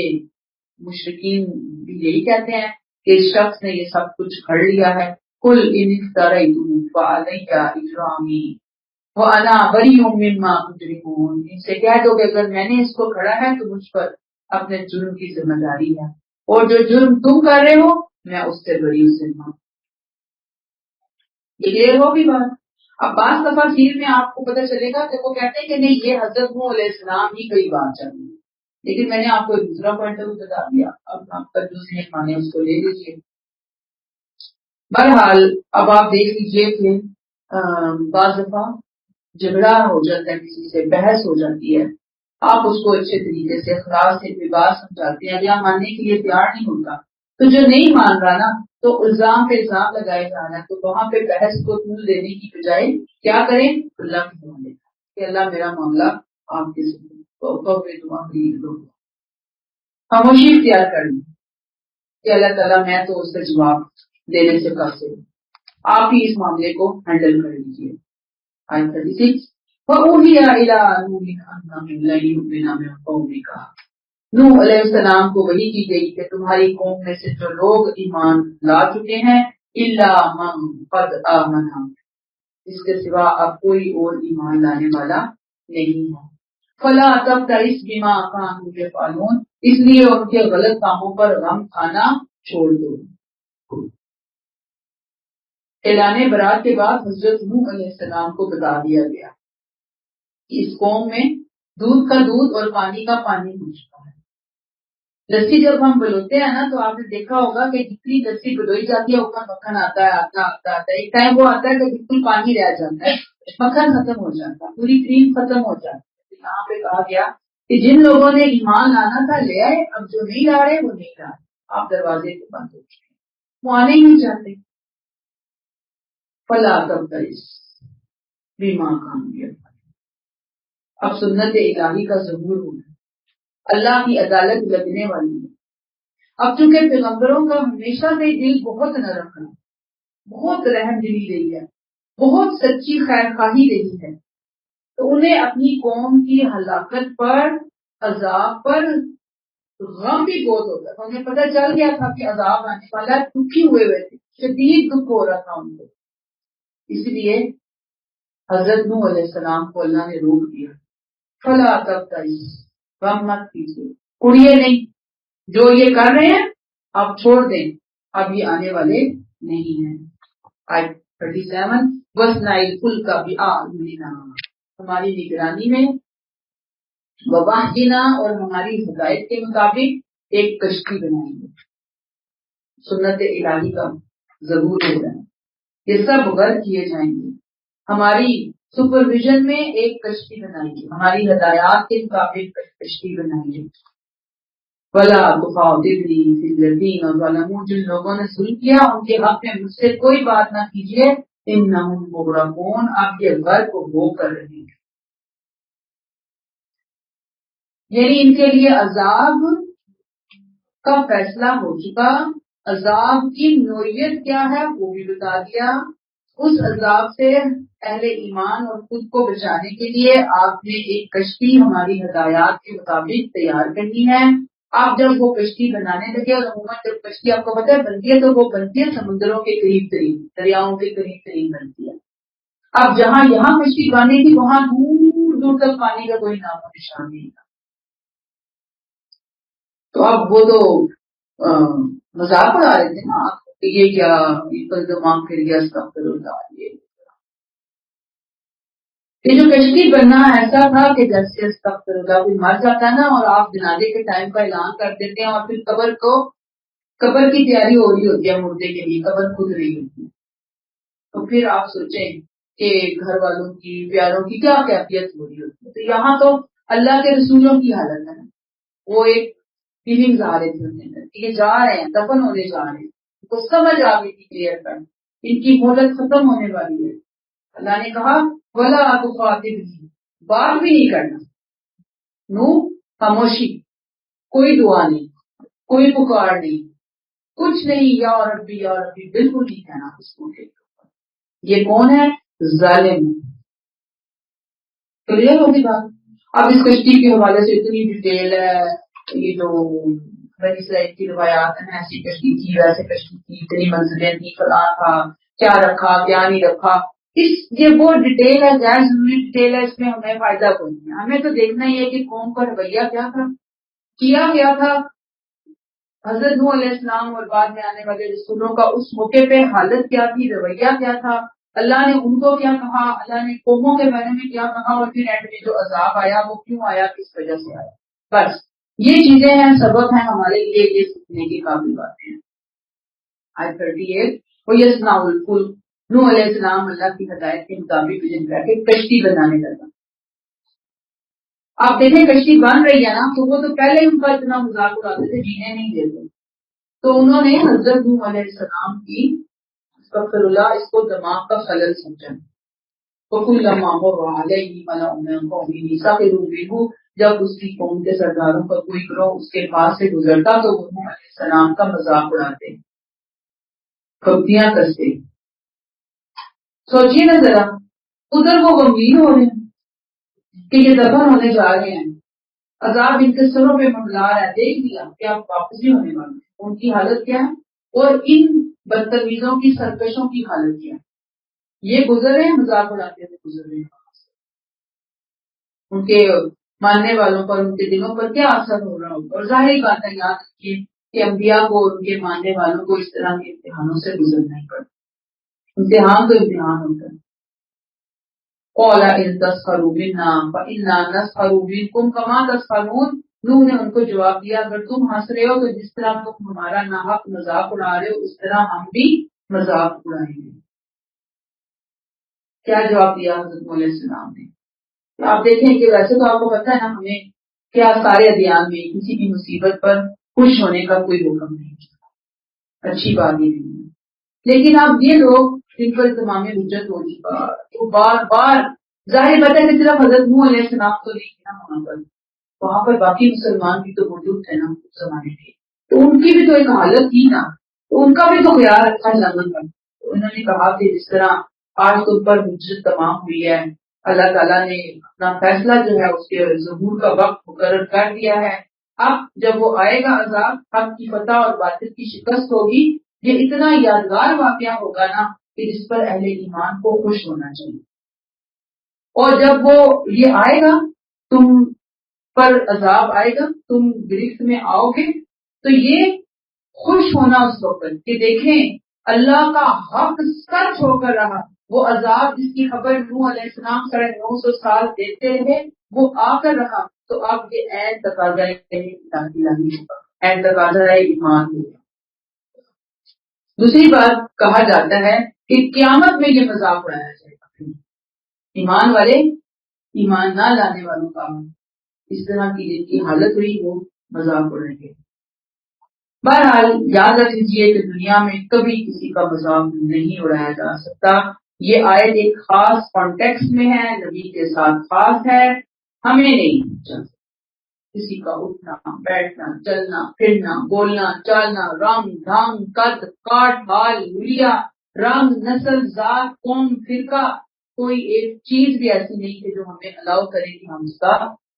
مشرکین بھی یہی کہتے ہیں کہ اس شخص نے یہ سب کچھ گھڑ لیا ہے. قل ان افتریت فعلی اجرامی وانا بریء مما تجرمون، ان سے کہہ دو کہ اگر میں نے اس کو گھڑا ہے تو مجھ پر اپنے جرم کی ذمہ داری ہے، اور جو جرم تم کر رہے ہو میں اس سے بری ہوں. یہ ہوگی بات. اب بعض دفعہ سیر میں آپ کو پتہ چلے گا کہ وہ کہتے ہیں کہ نہیں یہ حضرت نوح علیہ السلام ہی کوئی بات چل رہی ہے، لیکن میں نے آپ کو ایک دوسرا پوائنٹ بتا دیا. اب آپ کا جو ذہن مانے اس کو لے لیجیے. بہرحال اب آپ دیکھ لیجیے کہ بعض دفعہ جھگڑا ہو جاتا ہے، کسی سے بحث ہو جاتی ہے، آپ اس کو اچھے طریقے سے خلاص سے بات سمجھاتے ہیں یا ماننے کے لیے تیار نہیں ہوتا، تو جو نہیں مان رہا نا تو الزام پہ الزام لگائے جا رہا ہے، تو وہاں پہ بحث کو طول دینے کی بجائے کیا کریں، اللہ کی دعا لیں کہ اللہ میرا معاملہ آپ کے دعا خرید دو، خاموشی اختیار کر لیں کہ اللہ تعالیٰ میں تو اس کا جواب دینے سے قاصر ہوں، آپ ہی اس معاملے کو ہینڈل کر لیجیے. آیت 36 وَأُوحِيَ إِلَىٰ نُوحٍ أَنَّهُ لَن يُؤْمِنَ مِن قَوْمِكَ، نوح علیہ السلام کو وحی کی گئی کہ تمہاری قوم میں سے جو لوگ ایمان لا چکے ہیں الا من قد آمن، اس کے سوا اب کوئی اور ایمان لانے والا نہیں ہے. فلا تبتئس بما كانوا يفعلون، اس لیے ان کے غلط کاموں پر غم کھانا چھوڑ دو. اعلان برات کے بعد حضرت نوح علیہ السلام کو بتا دیا گیا کہ اس قوم میں دودھ کا دودھ اور پانی کا پانی ہو چکا ہے. لسی جب ہم بلوتے ہیں نا تو آپ نے دیکھا ہوگا کہ جتنی لسی بلوئی جاتی ہے اوپر مکھن آتا ہے. ایک ٹائم وہ آتا ہے کہ بالکل پانی رہ جاتا ہے، مکھن ختم ہو جاتا ہے، پوری کریم ختم ہو جاتی ہے. یہاں پہ کہا گیا کہ جن لوگوں نے ایمان لانا تھا لے آئے، اب جو نہیں لا رہے وہ نہیں لا رہے، آپ دروازے پہ بند ہو چکے ہیں، وہ آنے ہی نہیں چاہتے. فلا تبتئس بما كانوا يفعلون. اب سنت الہی کا ظہور ہونا، اللہ کی عدالت لگنے والی ہے. اب چونکہ پیغمبروں کا ہمیشہ سے دل بہت نرم ہے، بہت رحم دلی رہی ہے، بہت سچی خیر خواہی رہی ہے، تو انہیں اپنی قوم کی ہلاکت پر، عذاب پر غم بھی بہت ہوتا تھا. انہیں پتہ چل گیا تھا کہ عذاب آنے والا، دکھی ہوئے تھے، شدید دکھ ہو رہا تھا ان کو. اس لیے حضرت نوح علیہ السلام کو اللہ نے روک دیا. فلا تبتئس، غم مت کیجیے، اڑیے نہیں، جو یہ کر رہے ہیں آپ چھوڑ دیں، اب یہ آنے والے نہیں ہیں. آیت 37 وَاصْنَعِ الْفُلْكَ بِأَعْيُنِنَا، ہماری نگرانی میں، وَوَحْيِنَا، اور ہماری ہدایت کے مطابق ایک کشتی بنائیں گے. سنت الہی کا ضرور ہو جائے، یہ سب غرق کیے جائیں گے. ہماری سپرویژن میں ایک کشتی بنائیں گے، ہماری ہدایات کے مطابق کشتی بنائیں گے. وَلَا تُخَاطِبْنِي فِي الَّذِينَ ظَلَمُوا، جن لوگوں نے ظلم کیا ان کے حق میں مجھ سے کوئی بات نہ کیجیے. إِنَّهُمْ مُغْرَقُونَ، اب یہ غرق ہو کر رہے ہیں. یعنی ان کے لیے عذاب کا فیصلہ ہو چکا. عذاب کی نوعیت کیا ہے وہ بھی بتا دیا. اس عذاب سے اہل ایمان اور خود کو بچانے کے لیے آپ نے ایک کشتی ہماری ہدایات کے مطابق تیار کرنی ہے. آپ جب وہ کشتی بنانے لگے، اور عموماً جب کشتی آپ کو پتہ ہے بنتی ہے تو وہ بنتی ہے سمندروں کے قریب قریب، دریاؤں کے قریب قریب بنتی ہے. اب جہاں یہاں کشتی بنانی تھی وہاں دور دور تک پانی کا کوئی نام و نشان نہیں تھا. تو اب وہ تو مذاق اڑا رہے تھے نا کہ یہ کیا دماغ پھر گیا، اس کا یہ جو کشتی بننا ایسا تھا کہ جیسے استغفر اللہ کوئی مر جاتا ہے نا اور آپ جنازے کے ٹائم کا اعلان کر دیتے ہیں اور پھر قبر کی تیاری ہو رہی ہوتی ہے، مردے کے لیے قبر کھد رہی ہوتی ہے. تو پھر آپ سوچیں کہ گھر والوں کی پیاروں کی کیا کیفیت ہو رہی ہوتی ہے. تو یہاں تو اللہ کے رسولوں کی حالت ہے. وہ ایک فیلنگز آ رہے تھے ان کے اندر کہ یہ جا رہے ہیں، دفن ہونے جا رہے ہیں. ان کو سمجھ آ گئی تھی کلیئر کٹ ان کی مہلت ختم ہونے والی ہے. اللہ نے کہا ولا تخاطبنی، بات بھی نہیں کرنا. نو خاموشی، کوئی دعا نہیں، کوئی پکار نہیں، کچھ نہیں. یا ربی یا ربی بالکل نہیں کہنا اس کو. یہ کون ہے؟ ظالم. کلیئر ہوگی بات. اب اس کشتی کے حوالے سے اتنی ڈیٹیل ہے. یہ جو بنی اسرائیل کی روایات ہیں، ایسی کشتی تھی ویسے کشتی تھی، اتنی منزلیں تھی، فلاں تھا، کیا رکھا کیا نہیں رکھا. یہ وہ ڈیٹیل ہے، غیر ضروری ڈیٹیل ہے. اس میں ہمیں فائدہ کوئی نہیں. ہمیں تو دیکھنا ہی ہے کہ قوم کا رویہ کیا تھا، کیا گیا تھا. حضرت نوح علیہ السلام اور بعد میں آنے والے رسولوں کا اس موقع پہ حالت کیا تھی، رویہ کیا تھا، اللہ نے ان کو کیا کہا، اللہ نے قوموں کے بارے میں کیا کہا، اور پھر اینڈ میں جو عذاب آیا وہ کیوں آیا، کس وجہ سے آیا. بس یہ چیزیں ہیں، سبق ہیں ہمارے لیے، یہ سیکھنے کی قابل باتیں ہیں. آیت 38 وہ یصنع الفلک، نوح علیہ السلام اللہ کی ہدایت کے مطابق وزن کر کے کشتی بنانے لگا. آپ دیکھیں کشتی بن رہی ہے نا، تو وہ تو پہلے ان کا اتنا مذاق اڑاتے تھے، جینے نہیں دیتے. تو انہوں نے حضرت نوح علیہ السلام کی استغفر اللہ اس کو دماغ کا خلل سمجھا. وَكُلَّمَا مَرَّ عَلَيْهِ مَلَأٌ مِّن قَوْمِهِ سَخِرُوا مِنْهُ، جب اس کی قوم کے سرداروں کا کوئی گروہ اس کے پاس سے گزرتا تو وہ نوح علیہ السلام کا مذاق اڑاتے، کھپتیاں کستے. سوچیے نا ذرا، ادھر وہ غمگین ہو رہے ہیں کہ یہ دفن ہونے جا رہے ہیں، عذاب ان کے سروں پہ منڈلا رہا ہے، دیکھ لیا کہ آپ واپس بھی ہونے والے ہیں. ان کی حالت کیا ہے، اور ان بدتمیزوں کی سرکشوں کی حالت کیا ہے. یہ گزر رہے ہیں، مذاق اڑاتے ہوئے گزر رہے ہیں. ان کے ماننے والوں پر، ان کے دلوں پر کیا اثر ہو رہا ہوگا. اور ظاہری بات ہے، یاد رکھیے کہ انبیاء کو اور ان کے ماننے والوں کو اس طرح کے امتحانوں سے گزرنا ہی پڑتا. امتحان تو امتحان ہوتا ہے. قَالَ إِن تَسْخَرُوا مِنَّا فَإِنَّا نَسْخَرُ مِنكُمْ كَمَا تَسْخَرُونَ. نوح نے ان کو جواب دیا اگر تم ہنس رہے ہو تو جس طرح تم ہمارا ناحق مذاق اڑا رہے ہو اس طرح ہم بھی مذاق اڑائیں گے. کیا جواب دیا حضرت نوح علیہ السلام نے؟ آپ دیکھیں کہ ویسے تو آپ کو پتہ ہے نا، ہمیں کیا سارے ادیان میں کسی بھی مصیبت پر خوش ہونے کا کوئی حکم نہیں، اچھی بات ہی نہیں ہے. لیکن اب یہ لوگ جن پر تمام حجت ہو چکا تو بار بار ظاہر بات ہے کہ صرف حضرت نوح علیہ السلام تو نہیں نا، وہاں پر باقی مسلمان بھی تو موجود تھے نا اس زمانے کے، تو ان کی بھی تو ایک حالت تھی نا، تو ان کا بھی تو خیال رکھا جانا تھا. انہوں نے کہا کہ جس طرح آج تم پر حجت تمام ہوئی ہے، اللہ تعالیٰ نے اپنا فیصلہ جو ہے اس کے ظہور کا وقت مقرر کر دیا ہے. اب جب وہ آئے گا عذاب، حق کی فتح اور باطل کی شکست ہوگی. یہ اتنا یادگار واقعہ ہوگا نا کہ جس پر اہل ایمان کو خوش ہونا چاہیے. اور جب وہ یہ آئے گا، تم پر عذاب آئے گا، تم گرفت میں آؤ گے، تو یہ خوش ہونا اس وقت کہ دیکھیں اللہ کا حق سچ ہو کر رہا. وہ عذاب جس کی خبر نوح علیہ السلام 950 سال دیتے رہے وہ آ کر رہا. تو اب یہ عین تقاضا ایمان ہوگا. دوسری بات کہا جاتا ہے کہ قیامت میں یہ مذاق اڑایا جائے گا. ایمان والے ایمان نہ لانے والوں کا اس طرح کی جن کی حالت ہوئی وہ مذاق اڑائیں گے. بہرحال یاد رکھ لیجیے کہ دنیا میں کبھی کسی کا مذاق نہیں اڑایا جا سکتا. یہ آیت ایک خاص کانٹیکس میں ہے، نبی کے ساتھ خاص ہے. ہمیں نہیں چل کسی کا اٹھنا بیٹھنا چلنا پھرنا بولنا چالنا، رنگ ڈھنگ قد کاٹ حال حلیہ، رنگ نسل ذات قوم فرقہ، کوئی ایک چیز بھی ایسی نہیں کہ جو ہمیں الاؤ کرے کہ ہم اس کا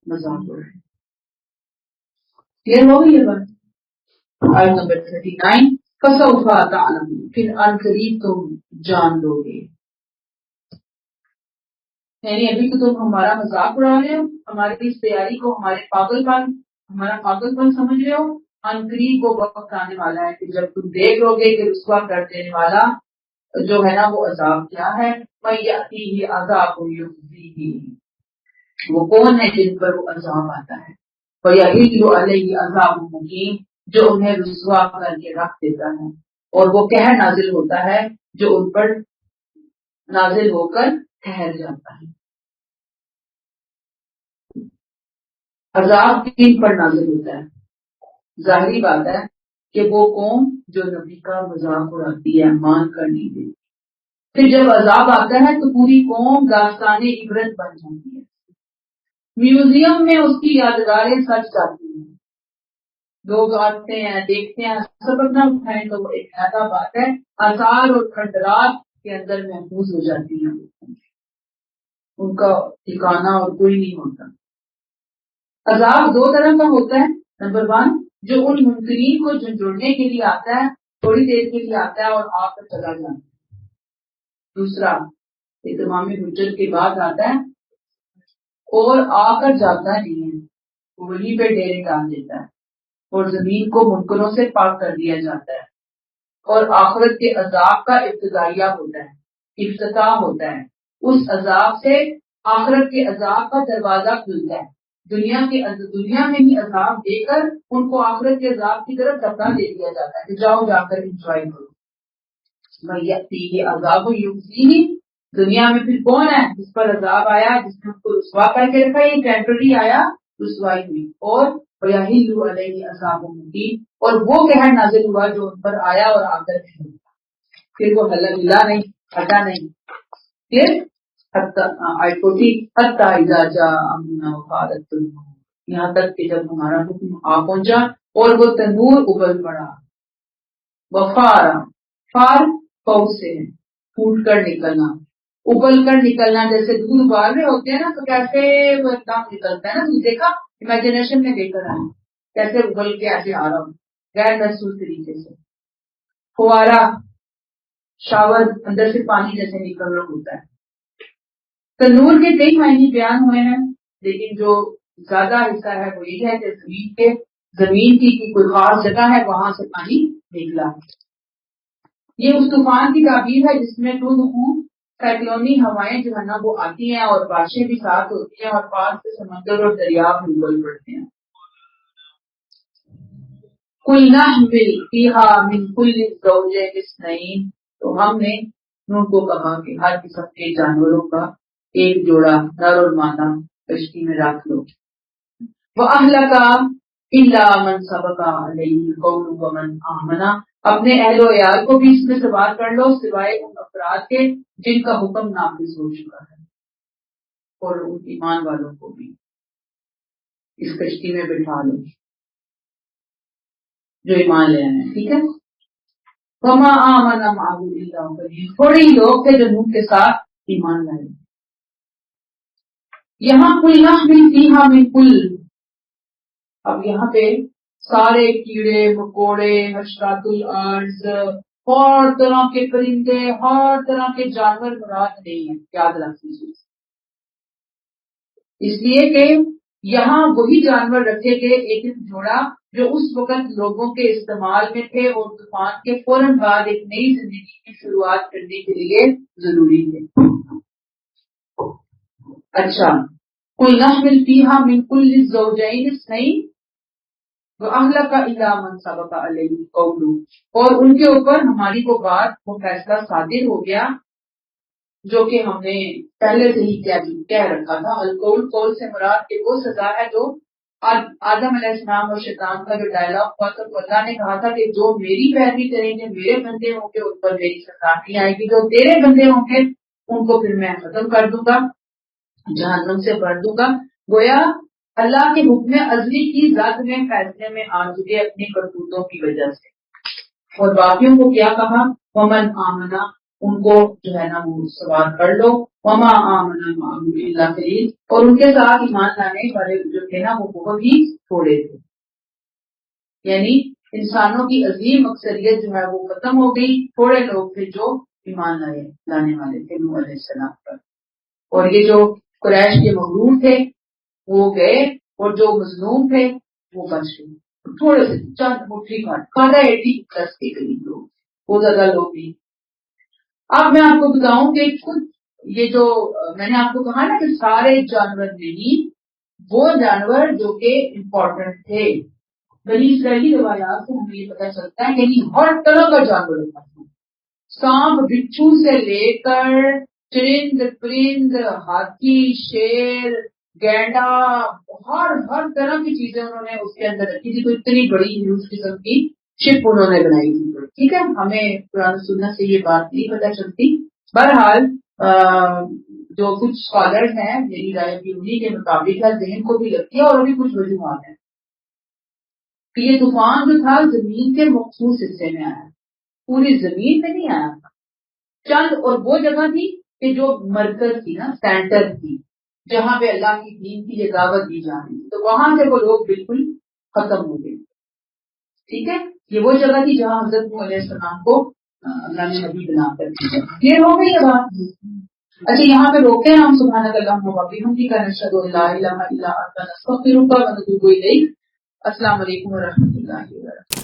مذاق اڑائیں. کلیئر ہو گئی یہ بات؟ آیت نمبر 39 فَسَوْفَ تَعْلَمُونَ، پھر ان قریب تم جان لو گے. یعنی ابھی تو تم ہمارا مذاق اڑا رہے ہو، ہماری اس تیاری کو ہمارا پاگل پن سمجھ رہے ہو. ان قریب وہ وقت آنے والا ہے کہ جب تم دیکھ لو گے کہ رسوا کر دینے والا جو ہے نا وہ عذاب کیا ہے. مَن یَأْتِیہِ عَذَابٌ یُخْزِیہِ، وہ کون ہے جن پر وہ عذاب آتا ہے. وَیَحِلُّ عَلَیہِ عَذَابٌ مُقِیمٌ، جو انہیں رسوا کر کے رکھ دیتا ہے، اور وہ قہر نازل ہوتا ہے جو ان پر نازل ہو کر ٹھہر جاتا ہے. عذاب کن پر نازل ہوتا ہے؟ ظاہری بات ہے کہ وہ قوم جو نبی کا مذاق اڑاتی ہے، مان کر نہیں دیتی. پھر جب عذاب آتا ہے تو پوری قوم داستان عبرت بن جاتی ہے. میوزیم میں اس کی یادگاریں سج جاتی ہیں، لوگ آتے ہیں دیکھتے ہیں، سبق نہ اٹھائیں تو وہ ایک ایسا بات ہے آثار اور کھنڈرات کے اندر محفوظ ہو جاتی ہیں. ان کا ٹھکانہ اور کوئی نہیں ہوتا. عذاب دو طرح کا ہوتا ہے. نمبر 1 جو ان منکرین کو جھنجھوڑنے کے لیے آتا ہے، تھوڑی دیر کے لیے آتا ہے اور آ کر چلا جاتا ہے. دوسرا اتمام حجت کے بعد آتا ہے اور آ کر جاتا نہیں ہے، وہیں پہ ڈیرے ڈال دیتا ہے اور زمین کو منکروں سے پاک کر دیا جاتا ہے. اور آخرت کے عذاب کا ابتدائیہ ہوتا ہے، افتتاح ہوتا ہے. اس عذاب سے آخرت کے عذاب کا دروازہ کھلتا ہے. دنیا میں ہی عذاب دے کر ان کو آخرت کے عذاب کی طرف دفعہ دے دیا جاتا ہے کہ جاؤ جا کر انجوائے کرو. یہ عذاب و یخزیہ دنیا میں پھر کون ہے جس پر عذاب آیا، جس نے ان کو رسوا کر کے رکھا. یہ ٹیمپرری آیا، رسوائی ہوئی. اور وَيَحِلُّ عَلَيْهِ عَذَابٌ مُقِيمٌ، اور وہ قہر نازل ہوا جو ان پر آیا اور آ کر پھر وہ ہلا نہیں، ہٹا نہیں. پھر آیت 40 حتی اذا جاء امرنا وفارت النور، یہاں تک کہ جب ہمارا حکم آ پہنچا اور وہ تنور ابل پڑا. وفارا، فار فوج سے ہے، پھوٹ کر نکلنا، ابل کر نکلنا. جیسے دودھ ابال رہے ہوتے ہیں نا تو کیسے وہ ایک دم نکلتا ہے نا. تم دیکھا امیجنیشن میں دیکھ کر آئے کیسے ابل کے ایسے آ رہا ہوں غیر محسوس طریقے سے. فوارا، شاور، اندر سے پانی جیسے نکل رہا ہوتا ہے. تنور کے کئی معنی بیان ہوئے ہیں، لیکن جو زیادہ حصہ ہے وہ یہی ہے کہ زمین کی کوئی خاص جگہ ہے وہاں سے پانی نکلا. یہ اس طوفان کی تعبیر ہے جس میں سائیکلونی ہوائیں جو ہے نا وہ آتی ہیں اور بارشیں بھی ساتھ ہوتی ہیں اور پاس سے سمندر اور دریا بھی ابل پڑتے ہیں. کل نحمل فیہا من کل الزوجین اثنین، تو ہم نے نوح کو کہا کہ ہر قسم کے جانوروں کا ایک جوڑا نر اور مادہ کشتی میں رکھ لو. وَأَهْلَكَ إِلَّا مَنْ سَبَقَ عَلَيْهِ الْقَوْلُ وَمَنْ آمَنَ، اپنے اہل و عیال کو بھی اس میں سوار کر لو سوائے ان افراد کے جن کا حکم نافذ ہو چکا ہے، اور ان ایمان والوں کو بھی اس کشتی میں بٹھا لو جو ایمان لے آئے ہیں. ٹھیک ہے. وَمَا آمَنَ مَعَهُ إِلَّا قَلِيلٌ، تھوڑے ہی لوگ تھے جو نوح کے ساتھ ایمان لائے. یہاں کل نحمل فیہا من کل، اب یہاں پہ سارے کیڑے مکوڑے حشرات الارض، ہر طرح کے پرندے، ہر طرح کے جانور مراد نہیں ہیں. یاد رکھ لیجیے، اس لیے کہ یہاں وہی جانور رکھے گئے ایک جوڑا جو اس وقت لوگوں کے استعمال میں تھے اور طوفان کے فوراً بعد ایک نئی زندگی کی شروعات کرنے کے لیے ضروری تھے. اچھا، کل نحمل فیہا من کل الزوجین اثنین وَأَهْلَكَ إِلَّا مَنْ سَبَقَ عَلَيْهِ الْقَوْلُ، اور ان کے اوپر ہماری کو بات وہ فیصلہ صادر ہو گیا جو کہ ہم نے پہلے سے ہی کہہ رکھا تھا. القول، قول سے مراد کہ وہ سزا ہے جو آدم علیہ السلام اور شیطان کا جو ڈائلاگ ہوا تھا تو اللہ نے کہا تھا کہ جو میری پیروی کریں گے، میرے بندے ہوں گے، ان پر میری سزا نہیں آئے گی. جو تیرے بندے ہوں گے ان کو پھر میں ختم کر دوں گا، جہنم سے بھر دوں گا. گویا اللہ کے حکم ازلی کی ذات میں فیصلے میں آ چکے اپنی کرتوتوں کی وجہ سے. اور باقیوں کو کیا کہا؟ ومن آمنا، ان کو جو ہے نا وہ سوار کر لو. وما آمنا معه الا قلیل، اور ان کے ساتھ ایمان لانے والے جو تھے نا وہ بہت ہی تھوڑے تھے. یعنی انسانوں کی عظیم اکثریت جو ہے وہ ختم ہو گئی، تھوڑے لوگ تھے جو ایمان لانے والے تھے نوح علیہ السلام پر. اور یہ جو قریش کے مغرور تھے وہ گئے اور جو مظلوم تھے وہ بچ گئے. تھوڑے سے چند مٹھی کھانا 80+ کے قریب لوگ، بہت زیادہ لوگ نہیں. اب میں آپ کو بتاؤں کہ خود یہ جو میں نے آپ کو کہا نا کہ سارے جانور نہیں، وہ جانور جو کہ امپورٹنٹ تھے. بنی اسرائیلی روایات سے ہمیں یہ پتہ چلتا ہے کہ ہر طرح کا جانور ہوتا ہے، سانپ بچھو سے لے کر چرند پرند ہاتھی شیر گینڈا ہر طرح کی چیزیں انہوں نے اس کے اندر رکھی تھی. تو اتنی بڑی ہیوج قسم کی شپ انہوں نے بنائی تھی. ٹھیک ہے, ہمیں قرآن سنت سے یہ بات نہیں پتہ چلتی. بہرحال جو کچھ اسکالر ہیں میری رائے بھی انہیں کے مطابق ہے, ذہن کو بھی لگتی ہے, اور ابھی کچھ وجوہات ہیں کہ یہ طوفان جو تھا زمین کے مخصوص حصے میں آیا, پوری زمین میں نہیں آیا تھا. چند اور وہ جگہ تھی کہ جو مرکز تھی نا, سینٹر تھی, جہاں پہ اللہ کی دین کی یہ دعوت دی جا رہی تھی, تو وہاں سے وہ لوگ بالکل ختم ہو گئے. ٹھیک ہے, یہ وہ جگہ تھی جہاں حضرت نوح علیہ السلام کو اللہ نے نبی بنا کر دیا. یہ ہو گئی یہ بات. اچھا, یہاں پہ روکتے ہیں ہم. سبحانک اللہم و بحمدک نشہد ان لا الہ الا انت نستغفرک و نتوب الیک. السلام علیکم و رحمۃ اللہ وبرکاتہ.